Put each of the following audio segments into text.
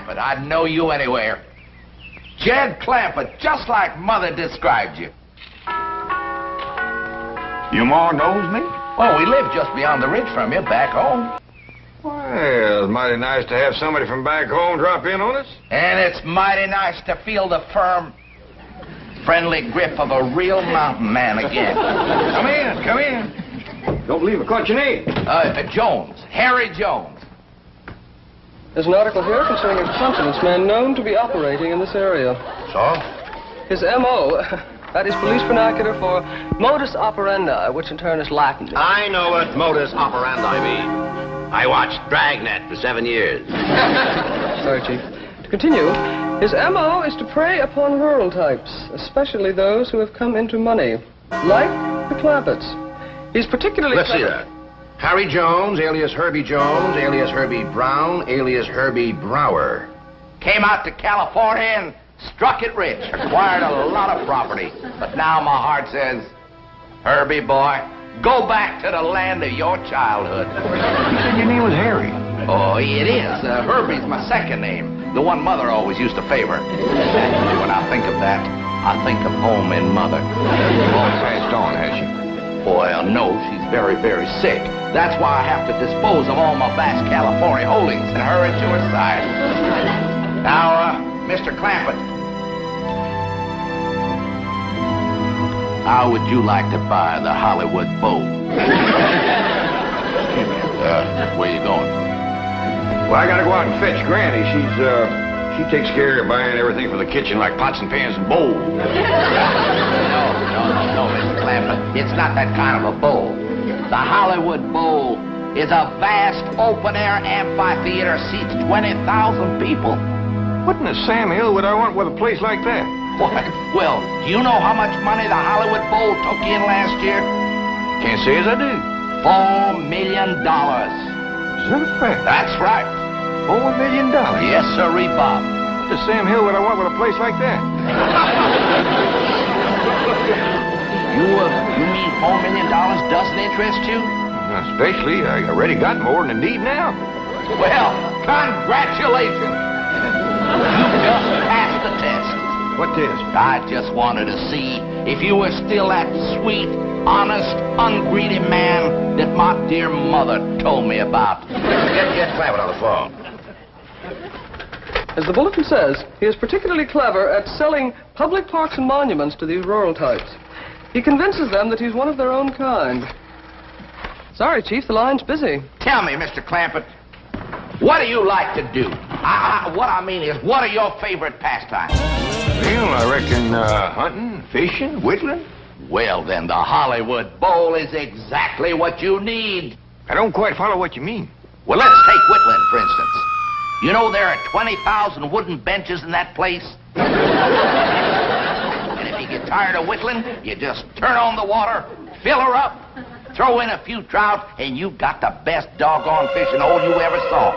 Clampett. I'd know you anywhere. Jed Clampett, just like Mother described you. Your ma knows me? Oh, we live just beyond the ridge from you, back home. Well, it's mighty nice to have somebody from back home drop in on us. And it's mighty nice to feel the firm, friendly grip of a real mountain man again. Come in. Don't believe I caught your name. Jones, Harry Jones. There's an article here concerning a confidence man known to be operating in this area. So? His M.O., that is police vernacular for modus operandi, which in turn is Latin. I know what modus operandi means. I watched Dragnet for 7 years. Sorry, Chief. To continue, his M.O. is to prey upon rural types, especially those who have come into money, like the Clampetts. He's particularly... Let's see that. Harry Jones, alias Herbie Jones, alias Herbie Brown, alias Herbie Brower. Came out to California and struck it rich, acquired a lot of property. But now my heart says, Herbie boy, go back to the land of your childhood. You said your name was Harry. Oh, it is. Herbie's my second name, the one Mother always used to favor. When I think of that, I think of home and Mother. All passed on, has she? Well, no, she's very, very sick. That's why I have to dispose of all my vast California holdings and hurry to her side. Now, Mr. Clampett, how would you like to buy the Hollywood Bowl? Where you going? Well, I gotta go out and fetch Granny. She takes care of buying everything for the kitchen, like pots and pans and bowls. No, Mr. Clampett. It's not that kind of a bowl. The Hollywood Bowl is a vast open-air amphitheater, seats 20,000 people. What in the Sam Hill would I want with a place like that? What? Well, do you know how much money the Hollywood Bowl took in last year? Can't say as I do. $4 million. Is that a fact? That's right. $4 million? Yes, sirree, Bob. What the Sam Hill would I want with a place like that? You mean $4 million doesn't interest you? Especially, I already got more than I need now. Well, congratulations. You just passed the test. What test? I just wanted to see if you were still that sweet, honest, ungreedy man that my dear mother told me about. Get Clampett on the phone. As the bulletin says, he is particularly clever at selling public parks and monuments to these rural types. He convinces them that he's one of their own kind. Sorry, Chief, the line's busy. Tell me, Mr. Clampett, what do you like to do? What I mean is, what are your favorite pastimes? Well, I reckon hunting, fishing, whittling. Well, then, the Hollywood Bowl is exactly what you need. I don't quite follow what you mean. Well, let's take whittling, for instance. You know there are 20,000 wooden benches in that place? And if you get tired of whittling, you just turn on the water, fill her up, throw in a few trout, and you've got the best doggone fishing hole you ever saw.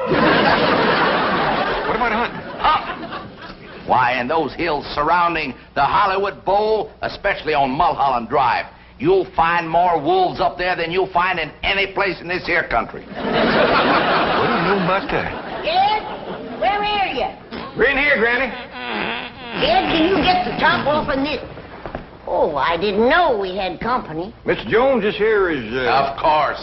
What about hunting? Hunting? Why, in those hills surrounding the Hollywood Bowl, especially on Mulholland Drive, you'll find more wolves up there than you'll find in any place in this here country. What do you know about that? Ed, where are you? We're in here, Granny. Ed, can you get the top off of this? Oh, I didn't know we had company. Mr. Jones, this here is, Of course.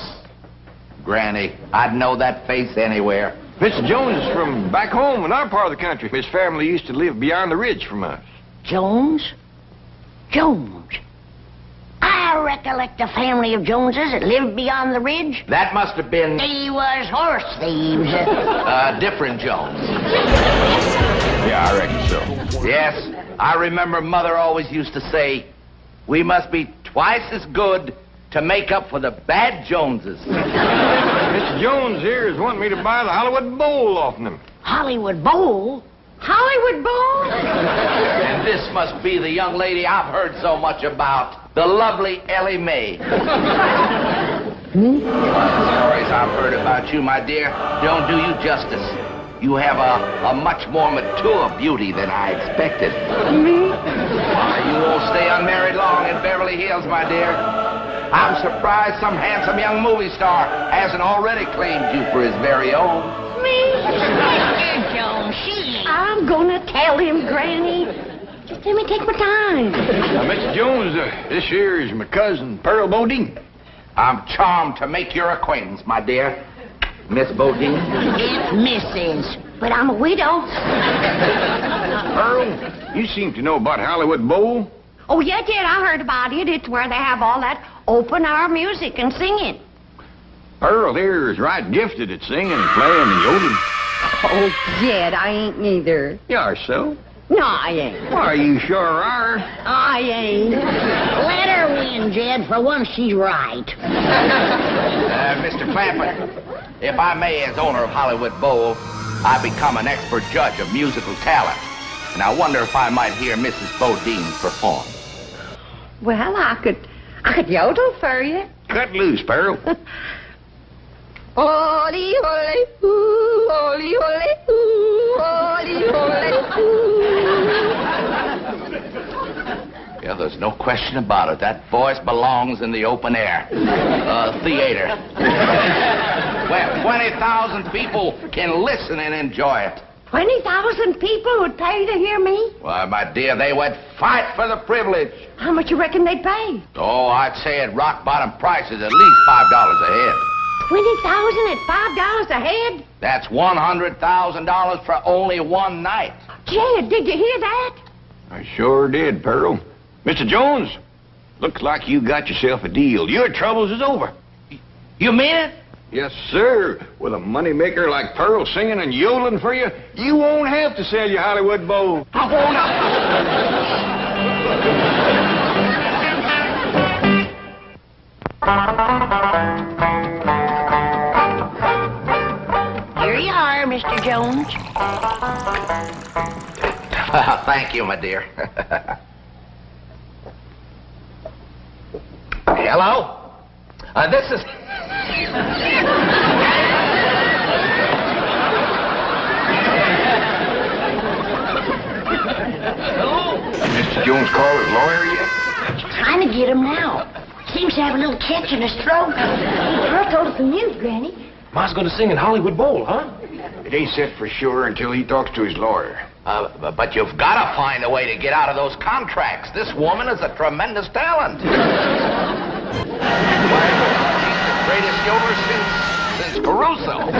Granny, I'd know that face anywhere. Mr. Jones is from back home in our part of the country. His family used to live beyond the ridge from us. Jones? Jones. I recollect a family of Joneses that lived beyond the ridge. That must have been They was horse thieves. different Jones. Yeah, I reckon so. Yes, I remember Mother always used to say, we must be twice as good to make up for the bad Joneses. Mr. Jones here is wanting me to buy the Hollywood Bowl off him. Hollywood Bowl? Hollywood Bowl? And this must be the young lady I've heard so much about, the lovely Ellie Mae. The stories I've heard about you, my dear, don't do you justice. You have a much more mature beauty than I expected. Me? Why, you won't stay unmarried long in Beverly Hills, my dear. I'm surprised some handsome young movie star hasn't already claimed you for his very own. Me? Mr. Jones, she gonna tell him, Granny? Just let me take my time. Mr. Jones, this here is my cousin, Pearl Bodine. I'm charmed to make your acquaintance, my dear. Miss Bodine. It's Mrs., but I'm a widow. Pearl, you seem to know about Hollywood Bowl. Oh, yeah, I heard about it. It's where they have all that open-air music and singing. Pearl here is right gifted at singing and playing and yodeling. Oh, Jed, I ain't neither. You are so? No, I ain't. Why, you sure are. I ain't. Let her win, Jed. For once, she's right. Mr. Clampett, if I may, as owner of Hollywood Bowl, I become an expert judge of musical talent. And I wonder if I might hear Mrs. Bodine perform. Well, I could yodel for you. Cut loose, Pearl. Holy, holy, ooh, holy, holy, ooh, holy, holy, ooh. Yeah, there's no question about it. That voice belongs in the open air. Theater. Where 20,000 people can listen and enjoy it. 20,000 people would pay to hear me? Why, my dear, they would fight for the privilege. How much you reckon they'd pay? Oh, I'd say at rock-bottom prices, at least $5 a head. 20,000 at $5 a head? That's $100,000 for only one night. Jed, did you hear that? I sure did, Pearl. Mr. Jones, looks like you got yourself a deal. Your troubles is over. You mean it? Yes, sir. With a moneymaker like Pearl singing and yodeling for you, you won't have to sell your Hollywood Bowl. I won't. Here you are, Mr. Jones. Thank you, my dear. Hello? This is... Mr. Jones called his lawyer yet? Trying to get him now. Seems to have a little catch in his throat. Pearl told us the news, Granny. Ma's gonna sing in Hollywood Bowl, huh? It ain't set for sure until he talks to his lawyer. But you've got to find a way to get out of those contracts. This woman is a tremendous talent. She's the greatest yodeler since Caruso.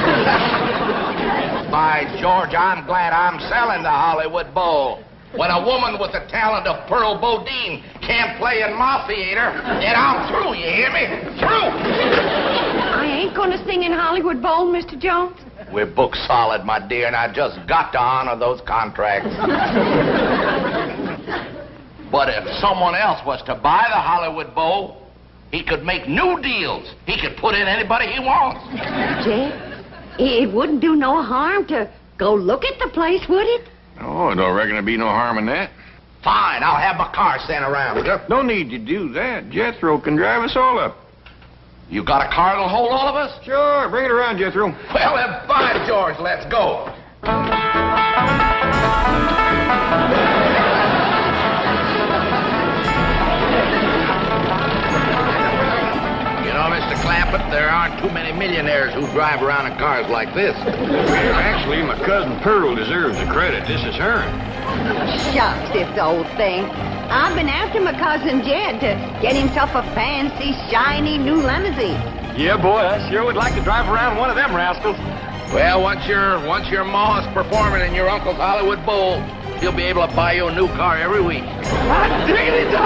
By George, I'm glad I'm selling the Hollywood Bowl. When a woman with the talent of Pearl Bodine can't play in my theater, then I'm through, you hear me? Through! I ain't gonna sing in Hollywood Bowl, Mr. Jones. We're booked solid, my dear, and I just got to honor those contracts. But if someone else was to buy the Hollywood Bowl, he could make new deals. He could put in anybody he wants. Jed, it wouldn't do no harm to go look at the place, would it? Oh, I don't reckon there'd be no harm in that. Fine, I'll have my car sent around. No need to do that. Jethro can drive us all up. You got a car that'll hold all of us? Sure, bring it around, Jethro. Well, then, fine, George, let's go. You know, Mr. Clampett, there aren't too many millionaires who drive around in cars like this. Well, actually, my cousin Pearl deserves the credit. This is her. Shucks, this old thing. I've been after my cousin Jed to get himself a fancy, shiny new limousine. Yeah, boy, I sure would like to drive around one of them rascals. Well, once your ma's performing in your uncle's Hollywood Bowl, he'll be able to buy you a new car every week. I really do.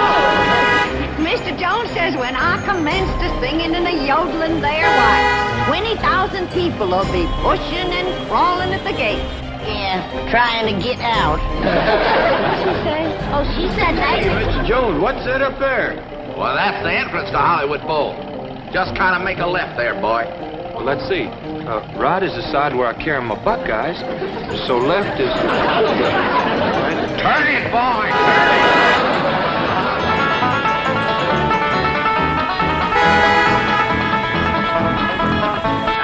Mr. Jones says when I commence to singing and a yodeling there, why, 20,000 people will be pushing and crawling at the gate. Yeah, trying to get out. What'd she say? Oh, she said Hey, that. Mr. Jones, what's that up there? Well, that's the entrance to Hollywood Bowl. Just kind of make a left there, boy. Well, let's see. Right is the side where I carry my buckeyes. So left is... Right. Turn it, boy!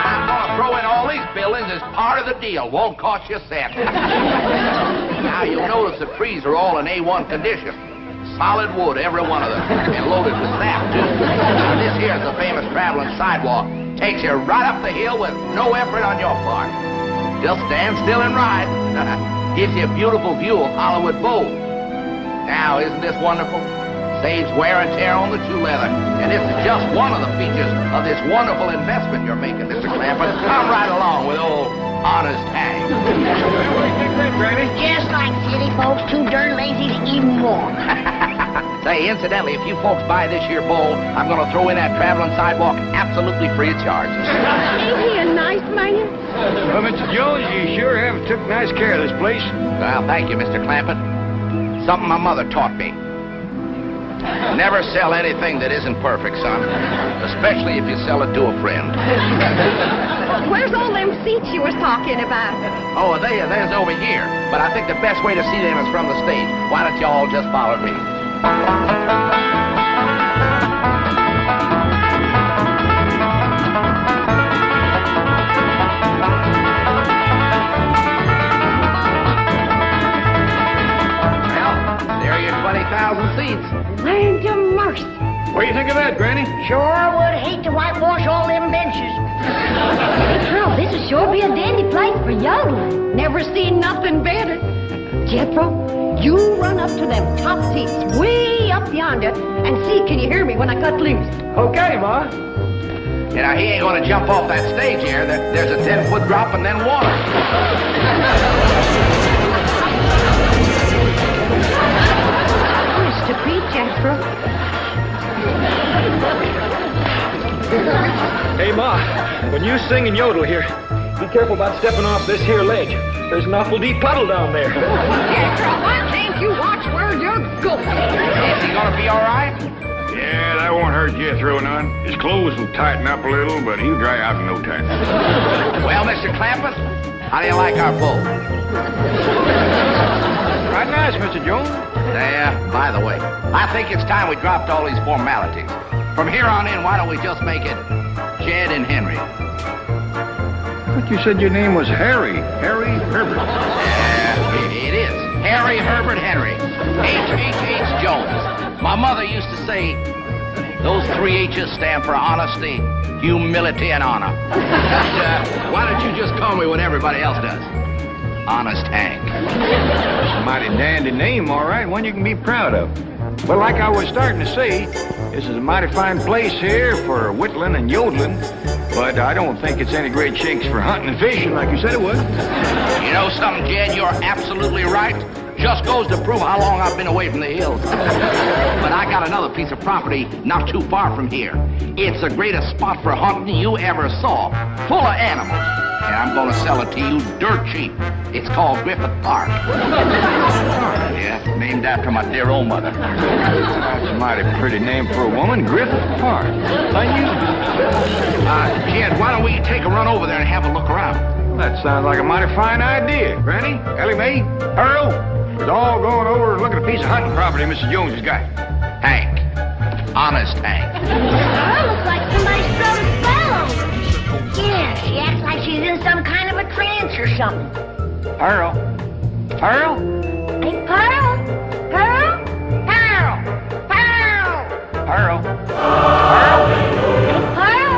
I'm going to throw in all these buildings as part of the deal. Won't cost you a cent. Now, you'll notice the trees are all in A1 condition. Solid wood, every one of them, and loaded with sap, too. Now, this here is the famous traveling sidewalk. Takes you right up the hill with no effort on your part. Just stand still and ride. Gives you a beautiful view of Hollywood Bowl. Now, isn't this wonderful? Saves wear and tear on the shoe leather. And this is just one of the features of this wonderful investment you're making, Mr. Clampett. Come right along with old Honest Hank. What do you think of that, Granny? Just like city folks, too darn lazy to even walk. Say, incidentally, if you folks buy this here bowl, I'm going to throw in that traveling sidewalk absolutely free of charge. Ain't he a nice man? Well, Mr. Jones, you sure have took nice care of this place. Well, thank you, Mr. Clampett. Something my mother taught me. Never sell anything that isn't perfect, son. Especially if you sell it to a friend. Where's all them seats you was talking about? Oh, there's over here. But I think the best way to see them is from the stage. Why don't you all just follow me? Well, there are your 20,000 seats. Land of mercy. What do you think of that, Granny? Sure would hate to whitewash all them benches. Girl, this will sure be a dandy place for yodeling. Never seen nothing better. Jethro, you run up to them top seats way up yonder and see can you hear me when I cut loose. Okay, Ma. You know, he ain't going to jump off that stage here. There's a 10-foot drop and then water. Mr. Pete, Jethro. Hey, Ma, when you sing and yodel here, be careful about stepping off this here ledge. There's an awful deep puddle down there. Jethro, why can't you watch where you're going? Is he going to be all right? Yeah, that won't hurt Jethro none. His clothes will tighten up a little, but he'll dry out in no time. Well, Mr. Clampett, how do you like our bowl? Right nice, Mr. Jones. There, by the way, I think it's time we dropped all these formalities. From here on in, why don't we just make it Jed and Henry? But you said your name was Harry. Harry Herbert. Yeah, it is. Harry Herbert Henry. H.H.H. Jones. My mother used to say, those 3 H's stand for honesty, humility, and honor. Why don't you just call me what everybody else does? Honest Hank. That's a mighty dandy name, all right. One you can be proud of. Well, like I was starting to say, this is a mighty fine place here for whittling and yodeling, but I don't think it's any great shakes for hunting and fishing like you said it was. You know something, Jed? You're absolutely right. Just goes to prove how long I've been away from the hills. But I got another piece of property not too far from here. It's the greatest spot for hunting you ever saw, full of animals. And I'm going to sell it to you dirt cheap. It's called Griffith Park. Yeah, named after my dear old mother. That's a mighty pretty name for a woman, Griffith Park. Jed, why don't we take a run over there and have a look around? That sounds like a mighty fine idea. Granny, Ellie Mae, Earl, we're all going over and look at a piece of hunting property Mr. Jones has got. Hank. Honest Hank. That looks like somebody's thrown a spell on her. Yeah, she acts like she's in some kind of a trance or something. Earl. Earl? Hey, Pearl? Pearl? Pearl? Pearl? Earl. Hey, Pearl?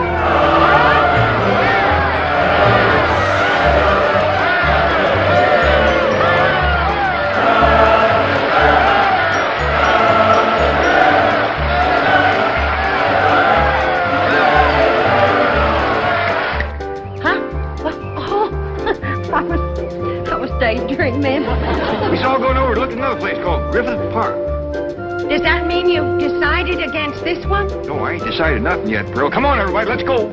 Daydreaming. We're all going over to look at another place called Griffith Park. Does that mean you decided against this one? No, I ain't decided nothing yet, Pearl. Come on, everybody, let's go.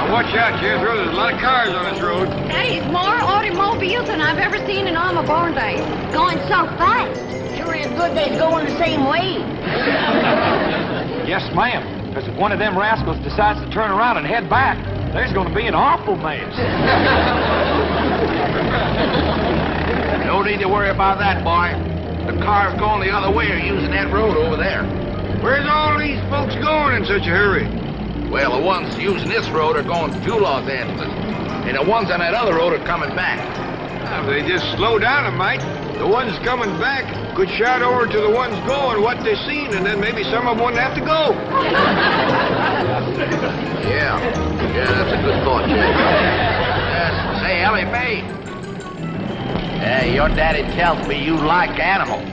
Watch out, Jethro. There's a lot of cars on this road. There's more automobiles than I've ever seen in all my born days. Going so fast. Sure is good they's going the same way. Yes, ma'am. Because if one of them rascals decides to turn around and head back, there's going to be an awful mess. No need to worry about that, boy. The cars going the other way are using that road over there. Where's all these folks going in such a hurry? Well, the ones using this road are going to Los Angeles. And the ones on that other road are coming back. If they just slow down a mite, the ones coming back could shout over to the ones going what they seen, and then maybe some of them wouldn't have to go. Yeah, that's a good thought, Jake. Say, Ellie Mae. Hey, your daddy tells me you like animals.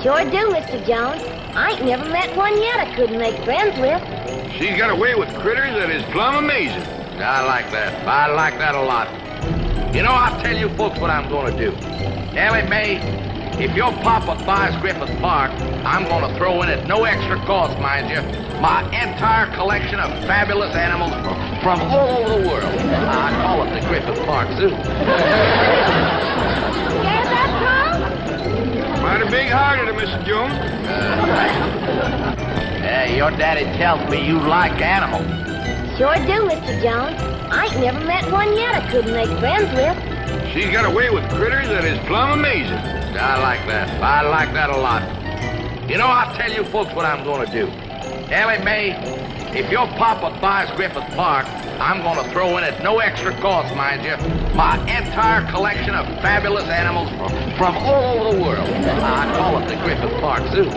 Sure do, Mr. Jones. I ain't never met one yet I couldn't make friends with. She's got a way with critters that is plumb amazing. I like that. I like that a lot. You know, I'll tell you folks what I'm going to do. Ellie Mae, if your papa buys Griffith Park, I'm going to throw in at no extra cost, mind you, my entire collection of fabulous animals from all over the world. I call it the Griffith Park Zoo. Yeah, that's wrong. Mighty big-hearted, Mr. Jones. Hey, your daddy tells me you like animals. Sure do, Mr. Jones. I ain't never met one yet I couldn't make friends with. She's got a way with critters that is plumb amazing. I like that. I like that a lot. You know, I'll tell you folks what I'm going to do. Ellie Mae, if your papa buys Griffith Park, I'm going to throw in at no extra cost, mind you, my entire collection of fabulous animals from all over the world. I call it the Griffith Park Zoo.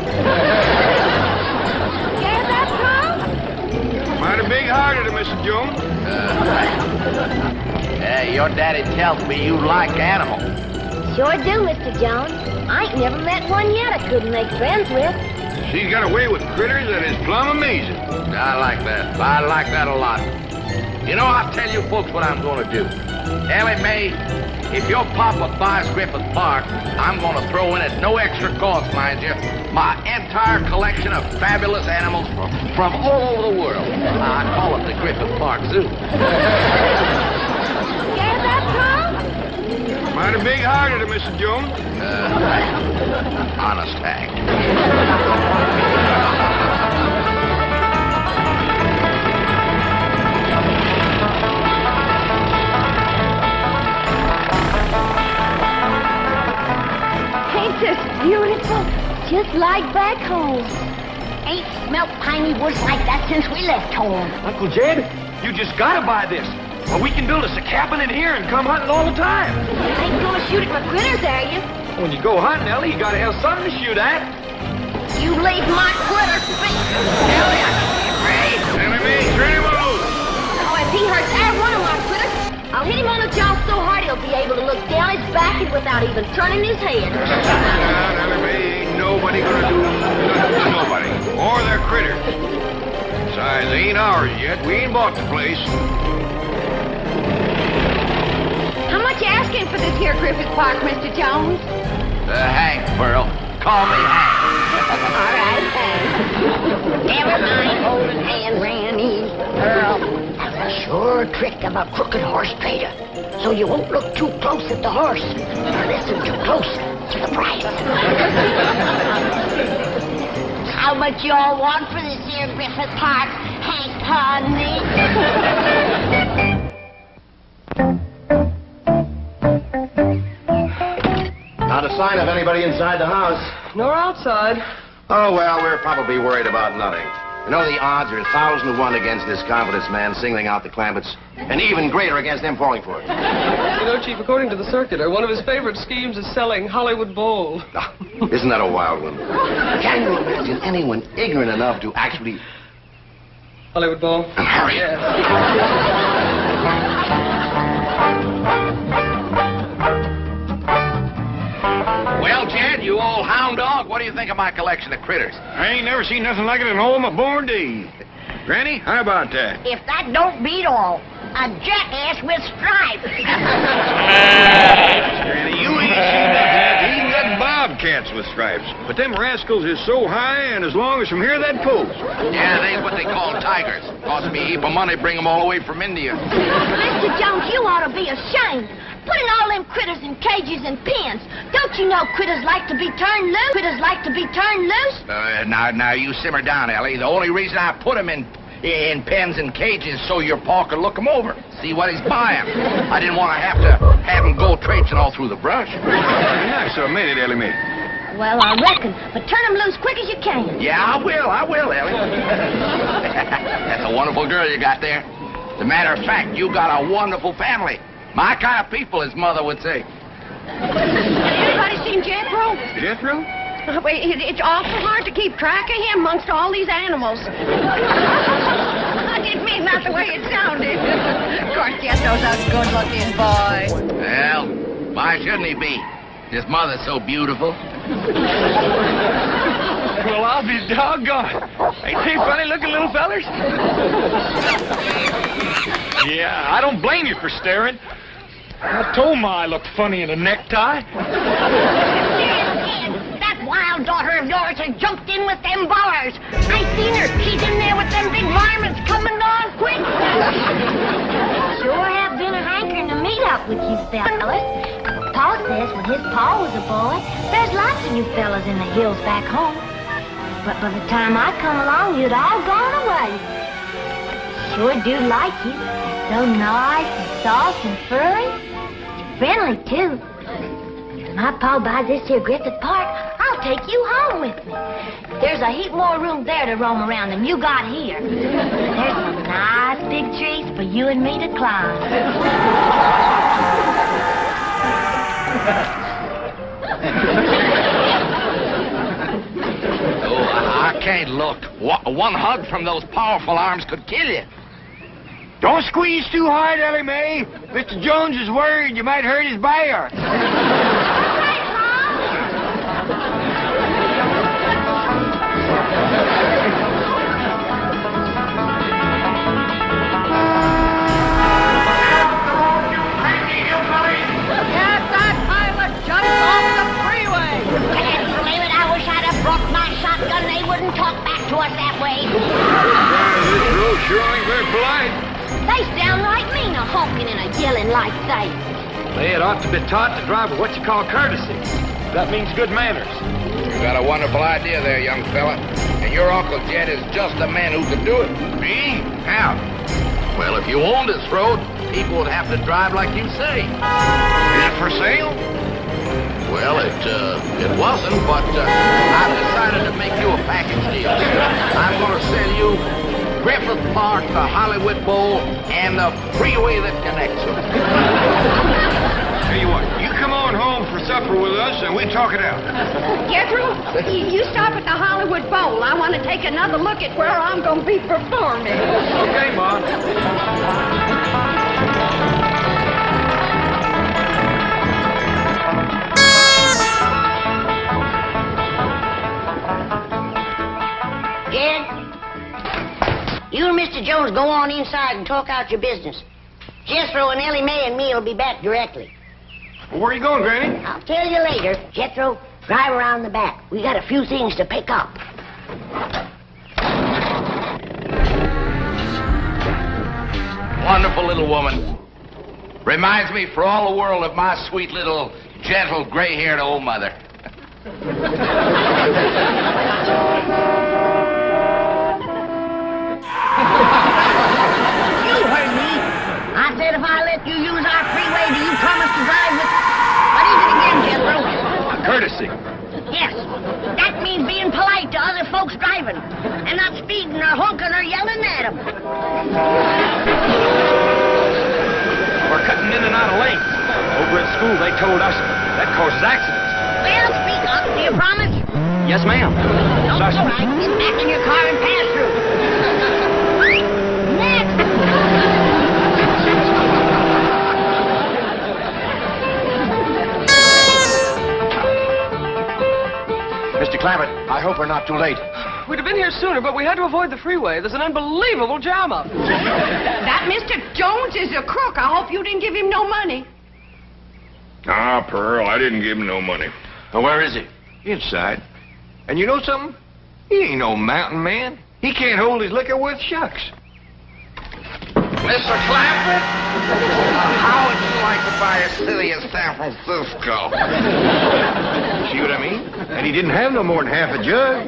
Yeah, that's wrong. Mighty big-hearted, Mr. Jones. Hey, your daddy tells me you like animals. Sure do, Mr. Jones. I ain't never met one yet I couldn't make friends with. She's got a way with critters that is plumb amazing. I like that. I like that a lot. You know, I'll tell you folks what I'm going to do. Ellie Mae, if your papa buys Griffith Park, I'm going to throw in at no extra cost, mind you, my entire collection of fabulous animals from all over the world. I call it the Griffith Park Zoo. Yeah, that's wrong. Mighty big-hearted, Mr. Jones. Honest Hank. Ain't this beautiful? Just like back home. Ain't smelt piney woods like that since we left home. Uncle Jed, you just gotta buy this. Well, we can build us a cabin in here and come hunting all the time. Ain't gonna shoot at my critters, are you? When you go hunting, Ellie, you gotta have something to shoot at. You leave my critters be. Ellie, I can't breathe. Ellie Mae, turn him loose. Oh, if he hurts either one of my critters, I'll hit him on the jaw so hard he'll be able to look down his back and without even turning his head. Ellie Mae, ain't nobody gonna do nothing to nobody. Or their critters. Besides, they ain't ours yet. We ain't bought the place. How much you asking for this here Griffith Park, Mr. Jones? Hank, Pearl. Call me Hank. All right, thanks. Never mind holding hand, Randy. Earl, that's a sure trick of a crooked horse trader. So you won't look too close at the horse or listen too close to the price. How much y'all want for this here Griffith Park, Hank Honey? Not a sign of anybody inside the house. Nor outside. Oh, well, we're probably worried about nothing. You know, the odds are 1,000 to 1 against this confidence man singling out the Clampetts, and even greater against them falling for it. You know, Chief, according to the circular, one of his favorite schemes is selling Hollywood Bowl. Isn't that a wild one? Can you imagine anyone ignorant enough to actually... Hollywood Bowl? Hurry. Yes. Well, Jed, you old hound dog, what do you think of my collection of critters? I ain't never seen nothing like it in all my born days. Granny, how about that? If that don't beat all, a jackass with stripes. Granny, you ain't seen that yet. Even got bobcats with stripes. But them rascals is so high, and as long as from here, that post. Yeah, they what they call tigers. Cost me a heap of money, bring them all the way from India. Mr. Jones, you ought to be ashamed. Putting all them critters in cages and pens. Don't you know critters like to be turned loose? Critters like to be turned loose? Now, you simmer down, Ellie. The only reason I put them in pens and cages so your pa could look them over, see what he's buying. I didn't want to have him go traipsing all through the brush. Very nice of a minute, Ellie Mae. Well, I reckon. But turn them loose quick as you can. Yeah, I will, Ellie. That's a wonderful girl you got there. As a matter of fact, you got a wonderful family. My kind of people, his mother would say. Anybody seen Jethro? Jethro? It's awful hard to keep track of him amongst all these animals. I didn't mean that the way it sounded. Of course, Jethro's a good-looking boy. Well, why shouldn't he be? His mother's so beautiful. Well, I'll be doggone. Ain't they funny-looking little fellers? Yeah, I don't blame you for staring. I told Ma I looked funny in a necktie. That wild daughter of yours has jumped in with them bars. I seen her. She's in there with them big varmints coming on quick. Sure have been a hankering to meet up with you fellas. Pa says when his pa was a boy, there's lots of you fellas in the hills back home. But by the time I come along, you'd all gone away. Sure do like you. So nice and soft and furry. Friendly, too. If my pa buys this here Griffith Park, I'll take you home with me. There's a heap more room there to roam around than you got here. There's some nice big trees for you and me to climb. Oh, I can't look. One hug from those powerful arms could kill you. Don't squeeze too hard, Ellie Mae. Mr. Jones is worried you might hurt his bear. Get that pilot just off the freeway! Can't believe it. I wish I'd have brought my shotgun. They wouldn't talk back to us that way. This road sure ain't very polite. They downright mean a honking and a yelling like that. They had ought to be taught to drive with what you call courtesy. That means good manners. You got a wonderful idea there, young fella. And your Uncle Jed is just the man who could do it. Me? How? Well, if you owned this road, people would have to drive like you say. Is it for sale? Well, it wasn't, but I've decided to make you a package deal. I'm going to sell you Griffith Park, the Hollywood Bowl, and the freeway that connects them. Tell you what, you come on home for supper with us and we talk it out. Jethro, you stop at the Hollywood Bowl. I want to take another look at where I'm going to be performing. Okay, Ma. Jed, you and Mr. Jones go on inside and talk out your business. Jethro and Ellie Mae and me will be back directly. Well, where are you going, Granny? I'll tell you later. Jethro, drive around the back. We got a few things to pick up. Wonderful little woman. Reminds me for all the world of my sweet little, gentle, gray-haired old mother. You heard me. I said if I let you use our freeway, do you promise to drive with... What is it again, Jethro? Courtesy. Yes. That means being polite to other folks driving. And not speeding or honking or yelling at them. We're cutting in and out of lanes. Over at school, they told us that causes accidents. Well, speak up. Do you promise? Yes, ma'am. No, all right. Get back in your car and pass through. Next. Mr. Clampett, I hope we're not too late. We'd have been here sooner, but we had to avoid the freeway. There's an unbelievable jam up. That Mr. Jones is a crook. I hope you didn't give him no money. Ah, Pearl, I didn't give him no money. Well, where is he? Inside. And you know something? He ain't no mountain man. He can't hold his liquor worth shucks. Mr. Clampett, how would you like to buy a city of San Francisco? See what I mean? And he didn't have no more than half a jug.